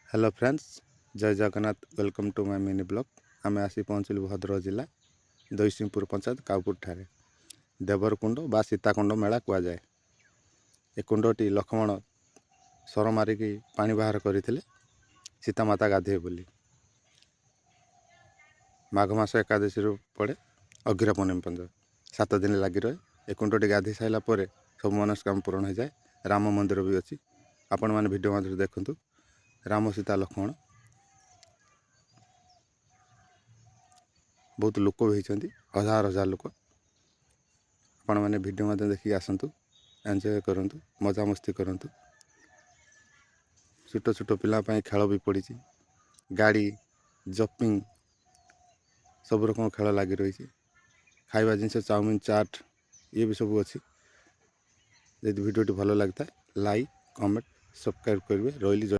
Hello friends, जय Jagannath. Welcome to my mini blog. आम आसी पहुँचलु भद्रक जिला दईसिंहपुर पंचायत काउपुर ठारे देवरकुंड बा सीताकुंड मेला कुआजाए। ए कुंडटी लक्ष्मण सर मारिकी पानी बाहर करते सीतामाता गाधे बोली। माघ मास एकादशी पड़े अघिरा पूर्णिमा पंज 7 दिन लगी रहे। ए कुंडटी गाधे सारा पर सब मनस्काम पूरण हो जाए। राम मंदिर भी अच्छी, आपण मैंने वीडियो मध्य देखु। राम सीता लक्ष्मण बहुत लोक भी होती, हजार हजार लोक। आपण मैंने वीडियो मध्य देखिए आसतु, एंजॉय करूँ, मजा मस्ती करूँ। छोट छोट पिलापाई खेल भी पड़ी, गाड़ी जपिंग सब रकम खेल लगी रही। खाଇବା जिनस चाउमिन चाट ये भी सब अच्छी। यदि वीडियो भल लगता है लाइक कमेंट सब्सक्राइब करेंगे। रही।